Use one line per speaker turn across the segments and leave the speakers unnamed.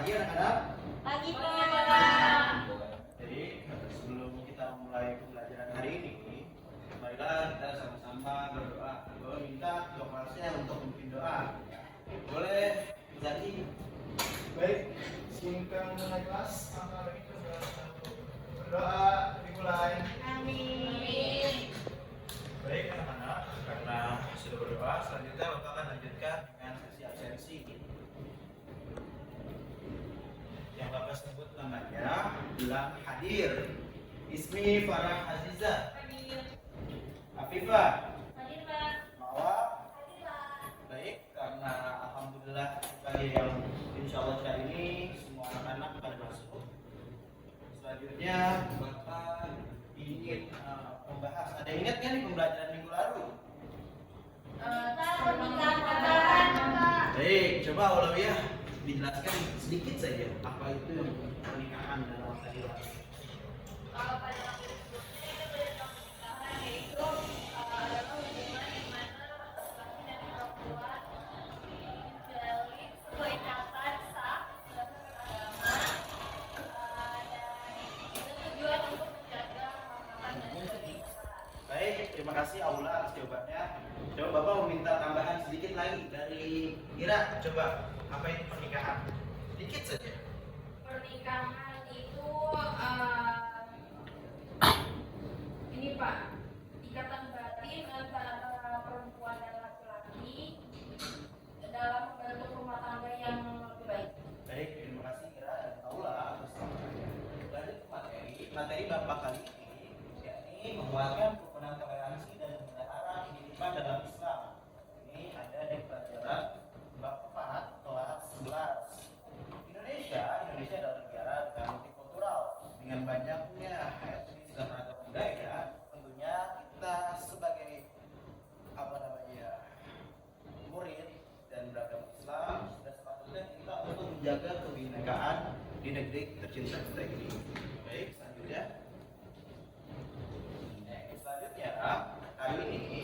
pagi anak-anak.
Pagi Pak.
Jadi sebelum kita mulai pembelajaran hari ini, marilah kita sama-sama berdoa. Boleh minta ketua kelasnya untuk memimpin doa. Boleh Zaki.
Baik, singkat mulai kelas. Mari kita berdoa dimulai.
Amin.
Baik anak-anak, karena sudah berdoa, selanjutnya Bapak akan lanjutkan dengan sesi absensi. Yang Bapak sebut namanya bilang hadir. Ismi Farah Aziza.
Hadir.
Afifah.
Hadir Pak.
Mawar.
Hadir Pak.
Baik, karena alhamdulillah bagi yang insya Allah hari ini semua anak-anak pada masuk. Selanjutnya Bapak ingin membahas. Ada yang ingat kan nih pembelajaran minggu lalu?
Pernikahan Pak.
Baik, coba Aulawiyah dijelaskan sedikit saja apa itu yang pernikahan dalam Islam.
Kalau pada waktu sebelumnya kita belajar pernikahan yaitu adalah hubungan di mana laki-laki dan perempuan menjalin sebuah ikatan sah berdasarkan agama dan itu tujuan untuk menjaga kehormatan dan kebebasan.
Baik, terima kasih Aula atas jawabannya. Coba Bapak meminta tambahan sedikit lagi dari Ira. Coba apa itu pernikahan? Sedikit saja.
Pernikahan itu ini Pak, ikatan batin antara perempuan dan laki-laki dalam membentuk rumah tangga yang lebih baik.
Baik, terima kasih Ira dan Aula atas tambahannya. Lanjut ke materi. Materi Bapak kali ini yakni menguatkan kerukunan toleransi dan memelihara kehidupan dalam Islam. Ini ada di pelajaran bab 4 kelas 11. Indonesia adalah negara dengan multikultural dengan banyaknya etnis dan ragam budaya. Tentunya kita sebagai murid dan beragama Islam sudah sepatutnya kita untuk menjaga kebinekaan di negeri tercinta kita ini. Baik, selanjutnya. Selanjutnya, kali ini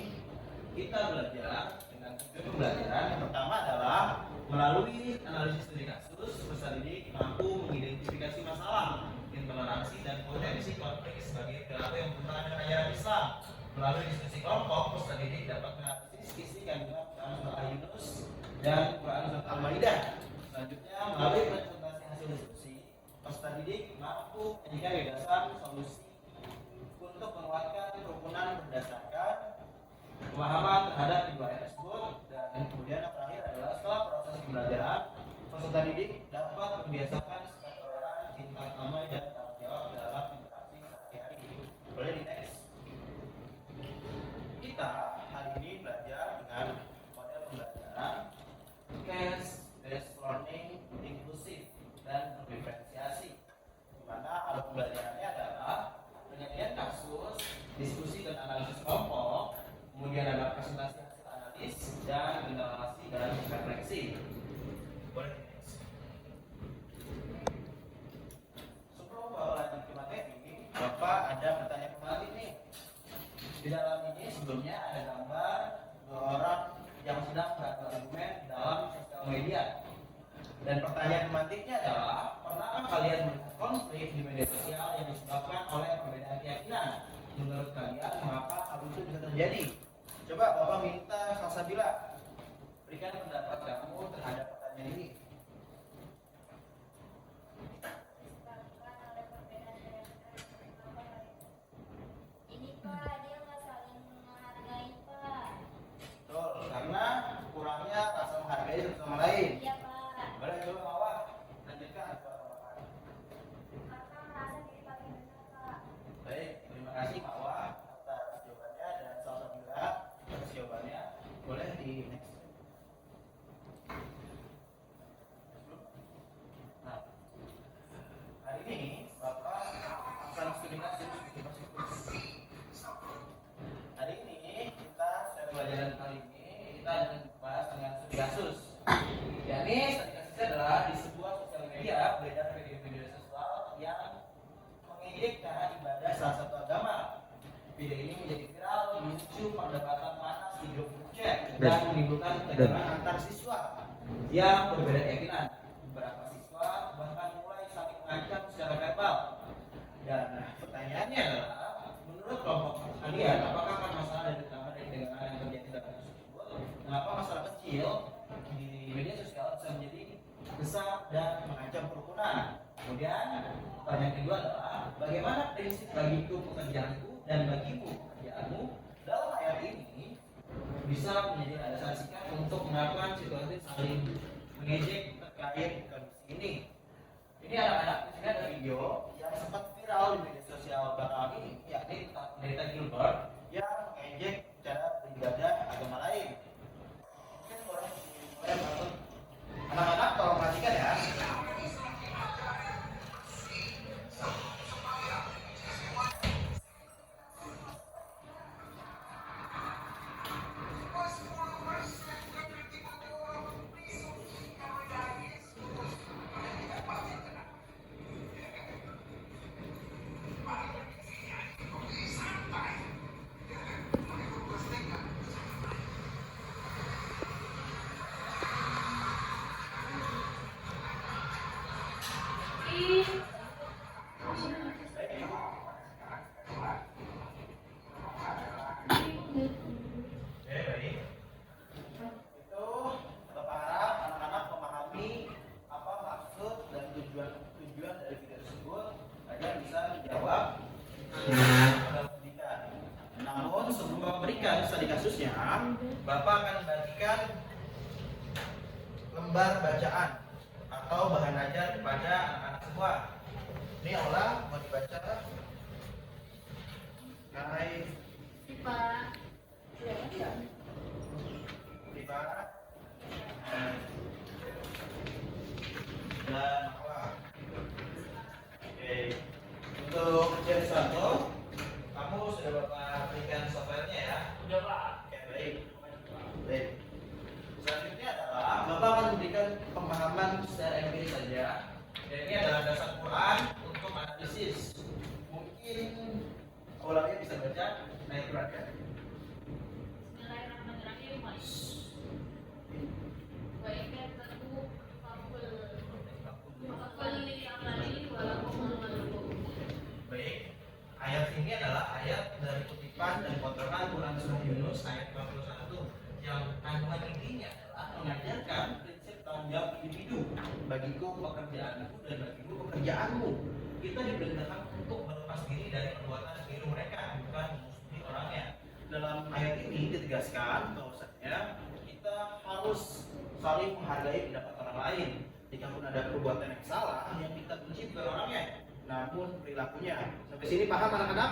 kita belajar dengan tujuan pembelajaran. Yang pertama adalah melalui analisis studi kasus, peserta didik mampu mengidentifikasi masalah, intoleransi dan potensi konflik sebagai perilaku yang bertentangan dengan ajaran Islam. Melalui diskusi kelompok, peserta didik dapat menganalisis isi kandungan Quran Surah Al-Yunus dan Quran Surah Al-Maidah. Selanjutnya, melalui presentasi hasil diskusi, peserta didik mampu menjadikan gagasan solusi untuk menguatkan kerukunan berdasarkan pemahaman terhadap kedua ayat tersebut. Dan kemudian yang terakhir adalah setelah proses pembelajaran, peserta didik dapat membiasakan sikap toleran, cinta damai dan tanggung jawab dalam interaksi sehari-hari. Boleh di next. Kita hari ini belajar dengan model pembelajaran case based learning, inklusif dan berdiferensiasi, di mana alat pembelajarannya adalah penyajian kasus, diskusi dan analisis kelompok, kemudian ada presentasi hasil analis dan generasi dan refleksi. Boleh. Sebelum Bapak lanjut ke materi, Bapak ada pertanyaan kembali nih. Di dalam ini sebelumnya ada gambar dua orang yang sedang berargumen dalam sosial media. Dan pertanyaan tematiknya adalah, pernahkah kalian melihat konflik di media sosial yang disebabkan oleh perbedaan keyakinan? Menurut kalian, mengapa hal itu bisa terjadi? Coba Bapak minta Salsabila berikan pendapat kamu terhadap pertanyaan ini.
Disebabkan oleh perbedaan keyakinan. Ini Pak, dia nggak saling menghargai Pak.
Betul, karena kurangnya rasa menghargai satu sama lain.
Iya Pak.
Boleh coba Mawar lanjutkan Bapak.
Kakak merasa diri paling benar Pak.
Baik, terima kasih Mawar atas jawabannya dan Salsabila atas jawabannya. Boleh di next. Nah, hari ini Bapak akan studi kasus. Hari ini kita secara pelajaran kali ini kita akan bahas dengan studi kasus. Yakni studi kasusnya adalah di sebuah sosial media beredar video-video seksual yang mengejek cara ibadah salah satu agama. Video ini menjadi viral, memicu perdebatan panas di grup chat dan menimbulkan ketegangan antar siswa yang berbeda keyakinan. Beberapa siswa Kemudian pertanyaan kedua adalah bagaimana prinsip bagiku pekerjaanku dan bagimu pekerjaanmu dalam ayat ini bisa menjadi landasan sikap untuk melakukan situasi saling mengejek terkait kondisi ini. Ini anak-anak di sini ada video yang sempat viral di media sosial belakangan ini, yakni tentang pendeta Gilbert yang mengejek cara beribadah agama lain. Mungkin boleh bantu anak-anak tolong perhatikan ya. Namun sebelum Bapak berikan studi kasusnya, Bapak akan membagikan lembar bacaan atau bahan ajar kepada anak-anak semua. Ini Aula mau dibaca. Hai
Pipa.
Pipa dan Aula. Oke. Untuk ujian satu, kamu sudah Bapak berikan softwarenya ya?
Udah Pak.
Oke, baik. Baik. Selanjutnya adalah Bapak akan memberikan pemahaman secara empiris saja. Dan ini adalah dasar Quran untuk analisis. Mungkin awalnya bisa baca ayat Quran ya?
Bismillahirrahmanirrahim. Wa inna taqu faqul li amali wa lakum al-mulku.
Baik. Ayat ini adalah ayat dari kutipan dan potongan Quran Surah Yunus ayat 21 yang kandungan intinya adalah mengajarkan prinsip tanggung jawab individu. Bagiku pekerjaanku dan bagimu pekerjaanmu. Kita diperintahkan untuk berlepas diri dari perbuatan keliru mereka, bukan memusuhi orangnya. Dalam ayat ini ditegaskan bahwasanya kita harus saling menghargai pendapat orang lain. Jika pun ada perbuatan yang salah, yang kita benci bukan orangnya, namun perilakunya. Sampai sini paham anak-anak?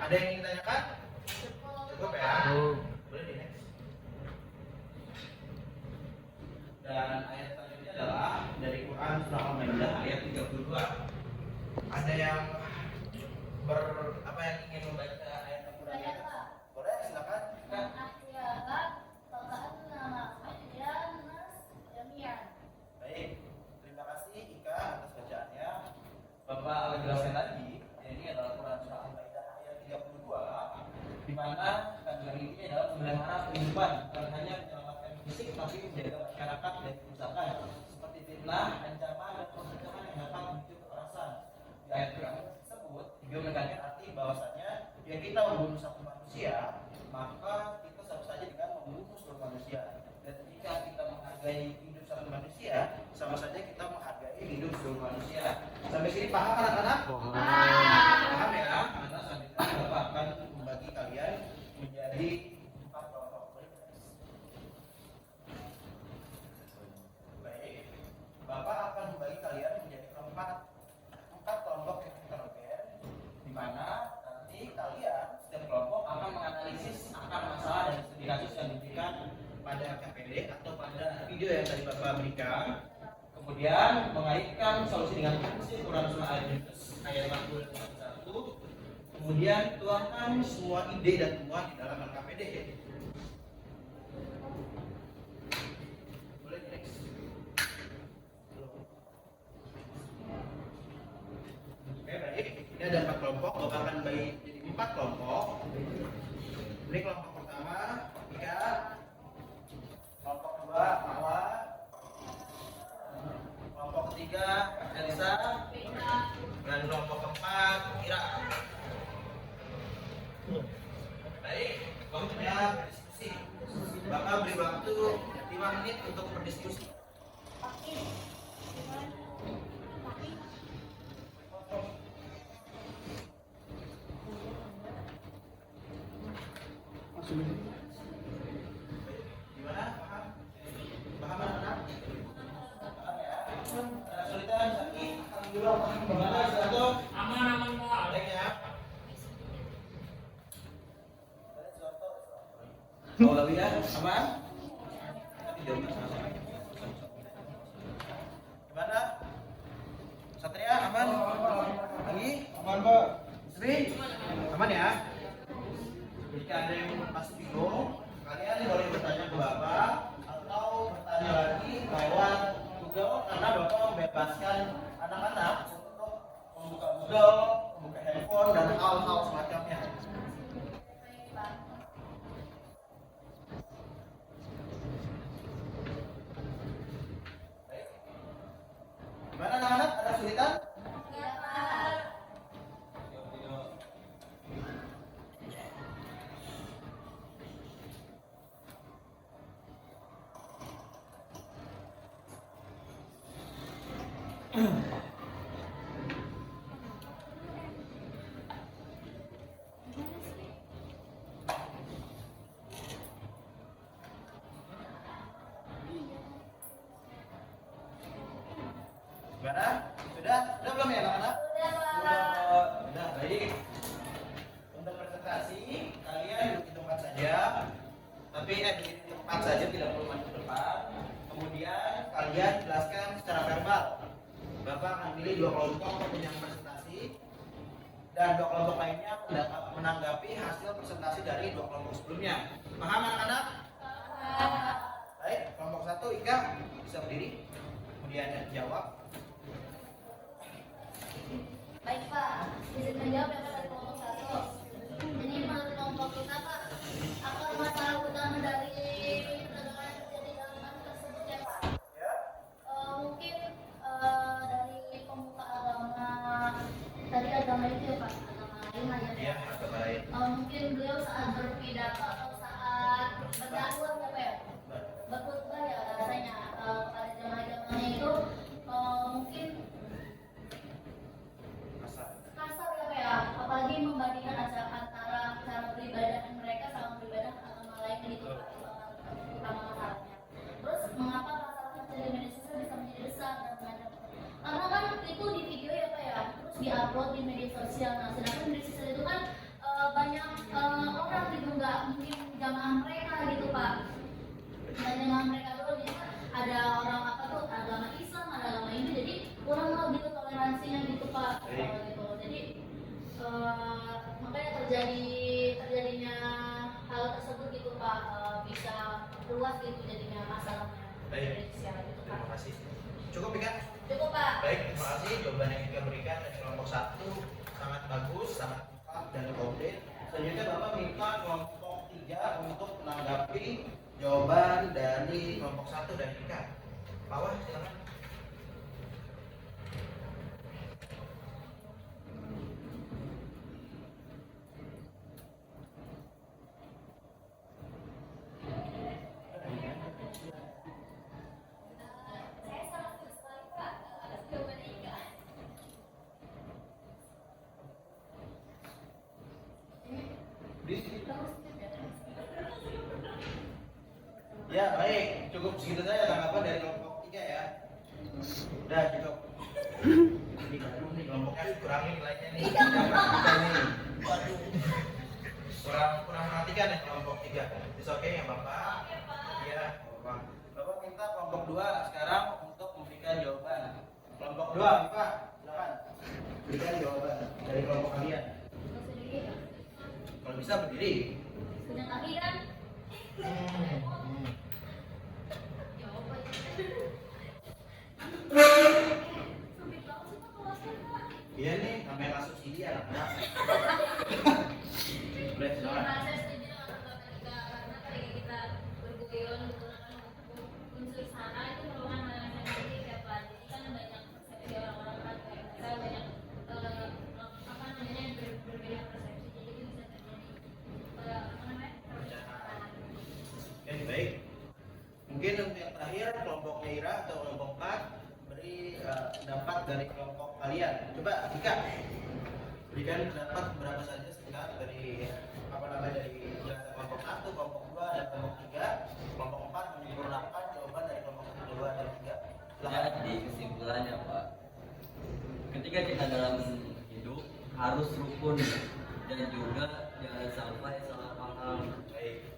Ada yang ingin tanyakan? Cukup ya? Boleh di next. Dan ayat selanjutnya adalah dari Quran Surah Al-Maidah ayat 32. Ada yang apa yang ingin membaca ayat Al-Quran? Boleh, silakan. Baik, terima kasih Ika atas bacaannya. Bapak akan jelaskan lagi, ini adalah Quran Surah Al-Maidah ayat 32, di mana kandungan ini adalah memelihara kehidupan, bukan hanya menyelamatkan fisik, tapi menjaga masyarakat dari kerusakan, seperti fitnah, ancaman, dan perpecahan yang dapat memicu kekerasan. Di ayat Quran tersebut juga menekankan arti bahwasanya jika kita membunuh satu manusia, maka kita sama saja dengan membunuh seluruh manusia. Dan jika kita menghargai hidup satu manusia, sama saja kita menghargai hidup seluruh manusia. Sampai sini paham anak-anak? Paham ya? Karena selanjutnya Bapak akan membagi kalian menjadi 4 kelompok. Baik, Bapak akan membagi kalian menjadi 4 kelompok yang heterogen, di mana nanti kalian setiap kelompok akan menganalisis akar masalah dan studi kasus yang diberikan pada KPD atau pada video yang tadi Bapak berikan. Kemudian mengaitkan solusi dengan prinsip Quran Surah Al-Yunus ayat 41. Kemudian tuangkan semua ide dan temuan di dalam KPD. Boleh next. Oke, baik. Ini ada 4 kelompok. Bapak akan bagi jadi 4 kelompok. Ini kelompok pertama, Ika. Kelompok kedua, Mawar. Kelompok ketiga, Elisa. Dan kelompok keempat, Ira. Baik, waktunya berdiskusi. Bapak beri waktu 5 menit untuk berdiskusi. Ada kesulitan sakit? Gimana satu?
Aman kok.
Ada ya? Oh, lebih ya? Aman? Tapi jawabnya sama-sama. Gimana? Satria aman? Lagi?
Aman, Pak.
Sri? Aman ya? Jika ada yang masih bingung, kalian boleh bertanya ke Bapak atau bertanya lagi lewat Google karena Bapak membebaskan anak-anak untuk membuka Google, membuka handphone dan hal-hal semacamnya. Baik. Gimana anak-anak? Ada kesulitan?
Iya, Pak.
Gimana? Sudah? Sudah belum ya anak-anak?
Udah, Pak.
Sudah, baik. Untuk presentasi, kalian duduk di tempat saja. Tapi di tempat saja, tidak perlu maju ke depan. Kemudian kalian jelaskan secara verbal. Bapak akan pilih 2 kelompok untuk yang presentasi dan 2 kelompok lainnya menanggapi hasil presentasi dari 2 kelompok sebelumnya. Paham anak-anak? Baik, kelompok 1 Ika bisa berdiri. Kemudian jawab.
Baik, Pak. Izin menjawab ya, Pak, dari kelompok 1. Ini menurut kelompok kita, Pak, akar masalah utama dari ketegangan yang terjadi dalam kasus tersebut ya, Pak.
Ya.
Mungkin dari pemuka agama, tadi agama itu ya, Pak, agama lima ya.
Iya, agak baik.
Mungkin beliau saat berpidato atau saat berdakwah ya, Pak, ya? Berkhutbah ya rasanya pada jamaah-jamaahnya itu mungkin kasar ya, Pak, ya, apalagi membandingkan antara cara beribadah mereka sama beribadah agama lain gitu, Pak, itu utama masalahnya. Terus mengapa masalah terjadi di media sosial bisa menjadi besar dan banyak? Karena kan itu di video ya, Pak, ya, terus diupload di media sosial. Nah, sedangkan media sosial itu kan banyak orang gitu, nggak mungkin jamaah mereka gitu, Pak. Dan jamaah mereka dulu jadi kan ada orang apa tuh agama Islam, ada agama Hindu, jadi kurang lah gitu toleransinya gitu, Pak. Gitu. Jadi makanya terjadinya hal tersebut gitu, Pak, bisa luas gitu jadinya masalahnya.
Baik.
Media sosial gitu, Pak.
Terima kasih. Cukup Ika?
Cukup, Pak.
Baik, terima kasih. Jawaban yang Ika berikan dari kelompok 1 sangat bagus, sangat tepat dan komplit. Selanjutnya Bapak minta kelompok 3 untuk menanggapi jawaban dari kelompok 1 dan Ika. Bawah, silakan.
Saya sangat setuju sekali, Pak, atas jawaban Ika.
Ya, baik. Cukup segitu saja tanggapan dari kelompok 3 ya. Udah cukup. Ini baru nih kelompoknya kurangin nilainya nih. Kita nih. Waduh. Kurang perhatikan ya kelompok 3. It's okay ya Bapak? Iya, Bapak. Bapak minta kelompok 2 sekarang untuk memberikan jawaban. Kelompok 2, Pak, silakan. Berikan jawaban dari kelompok kalian. Kalau bisa berdiri.
Sudah kaki kan? Sumpit banget sih, Pak, kelasnya, Pak.
Iya nih, namanya kasus ini anak-anak. Boleh,
Iya,
silakan.
Pak, saya setuju dengan pendapat Ika, karena ketika kita berguyon menggunakan unsur sara itu merupakan hal yang sensitif ya, Pak. Jadi kan banyak persepsi orang-orang kan kayak kita banyak apa namanya berbeda persepsi, jadi itu bisa terjadi apa namanya perpecahan.
Oke, baik. Mungkin untuk yang terakhir kelompoknya Ira atau kelompok 4 beri pendapat dari kelompok kalian. Coba Ika berikan pendapat berapa saja singkat dari dari kelompok 1, kelompok 2 dan kelompok 3. Kelompok 4 menyempurnakan jawaban dari kelompok 2 dan 3. Silakan.
Jadi kesimpulan
kesimpulannya Pak, ketika kita dalam hidup harus rukun dan juga jangan sampai salah paham.
Baik.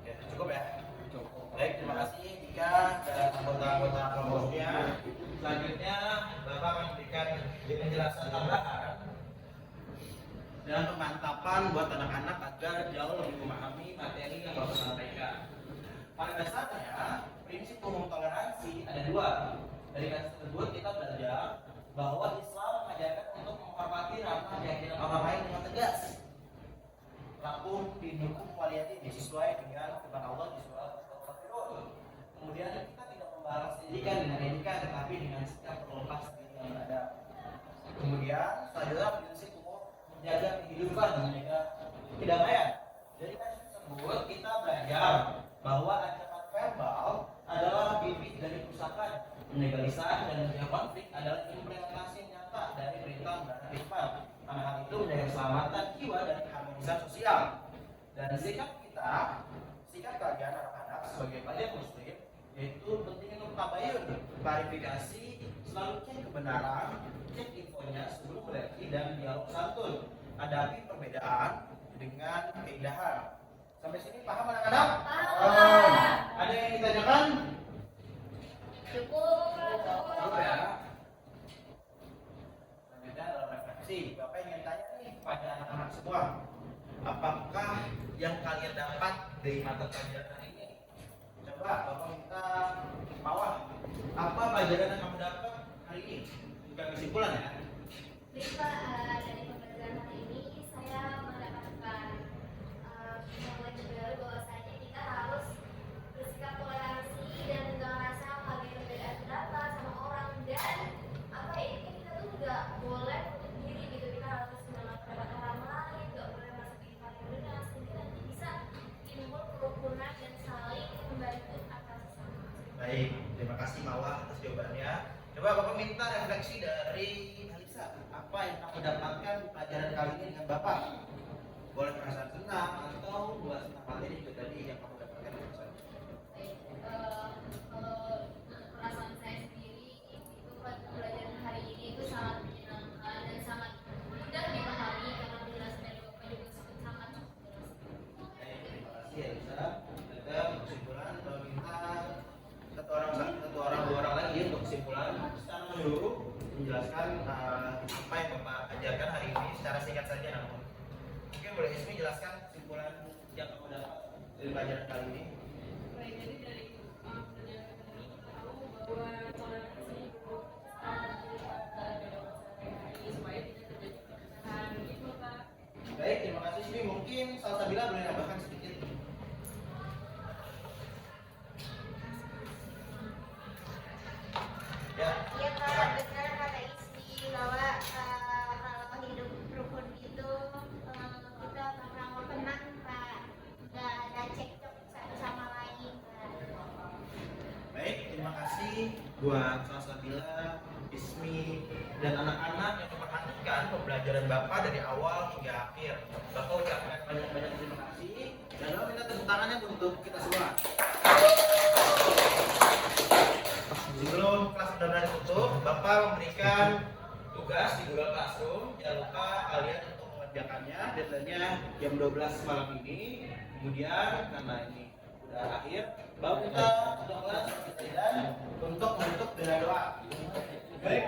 Oke, cukup ya.
Cukup.
Baik, terima kasih Dika dan anggota-anggota kelompoknya. Selanjutnya Bapak akan memberikan penjelasan tambahan dan pemantapan buat anak-anak agar jauh lebih memahami materi yang Bapak sampaikan. Pada dasarnya, prinsip umum toleransi ada dua. Dari kasus tersebut kita belajar bahwa Islam mengajarkan untuk menghormati ranah keyakinan orang lain dengan tegas. Lakum dinukum waliyadin sesuai dengan firman Allah di surat Al-Kafirun. Kemudian kita tidak membalas didikan dengan didikan, tetapi dengan sikap terlepas diri yang beradab. Kemudian selanjutnya prinsip umum menjaga kehidupan dan menjaga kedamaian. Dari kasus tersebut kita belajar bahwa ancaman verbal adalah bibit dari kerusakan, menegalisasi dan mencegah konflik adalah implementasi nyata dari perintah undang-undang Islam. Karena hal itu menjaga keselamatan jiwa dan keharmonisan sosial. Dan sikap kalian anak-anak sebagai pelajar muslim yaitu penting untuk tabayun, klarifikasi, selalu cek kebenaran, cek infonya sebelum bereaksi dan dialog santun. Hadapi perbedaan dengan keindahan. Sampai sini paham anak-anak?
Paham.
Ada yang ditanyakan?
Cukup.
Cukup ya. Selanjutnya adalah refleksi. Bapak ingin tanya nih pada anak-anak semua, apakah yang kalian dapat dari mata pelajaran hari ini? Coba Bapak minta Mawar, apa pelajaran yang kamu dapat hari ini? Bukan kesimpulan ya.
Jadi Pak, dari pembelajaran hari ini saya mendapatkan pembelajaran bahwasanya kita harus bersikap toleransi dan nggak merasa menghargai perbedaan pendapat sama orang, dan apa ya, ini kita tuh nggak boleh menutup diri gitu, kita harus menolak pendapat orang lain, nggak boleh merasa diri paling benar, sehingga nanti bisa timbul kerukunan dan saling membantu atas sesama.
Baik, terima kasih Mawar atas jawabannya. Coba Bapak minta refleksi dari Alisa. Apa yang kamu dapatkan di pelajaran kali ini dengan Bapak? Boleh perasaan senang atau buat senang materi itu tadi yang kamu dapatkan dari saya.
Baik, kalau perasaan saya sendiri itu pelajaran hari ini itu sangat menyenangkan dan sangat mudah dipahami karena penjelasan dari Bapak juga sangat jelas.
Baik, terima kasih Alisa. Kita kesimpulan kalau minta satu orang dua orang lagi untuk kesimpulan secara menyeluruh menjelaskan apa yang Bapak ajarkan hari ini secara singkat saja namun. Mungkin boleh Ismi jelaskan kesimpulan yang kamu dapat dari pelajaran kali ini.
Baik, jadi dari pelajaran ini kita tahu bahwa toleransi itu supaya tidak terjadi perpecahan gitu Pak.
Baik, terima kasih Ismi. Mungkin Salsabila boleh nambahkan sedikit. Ya.
Iya Kak, benar kata Ismi bahwa kalau hidup rukun itu kita sama-sama tenang Pak, nggak ada cekcok satu sama lain Pak.
Baik, terima kasih buat Salsabila, Ismi, dan anak-anak yang memperhatikan pembelajaran Bapak dari awal hingga akhir. Bapak ucapkan banyak-banyak terima kasih dan Bapak minta tepuk tangannya untuk kita semua. Sebelum kelas benar-benar ditutup, Bapak memberikan tugas di Google Classroom. Jangan lupa kalian untuk mengerjakannya. Deadline-nya jam 12 malam ini. Kemudian karena ini sudah akhir, Bapak minta untuk kelas dan untuk menutup dengan doa. Baik.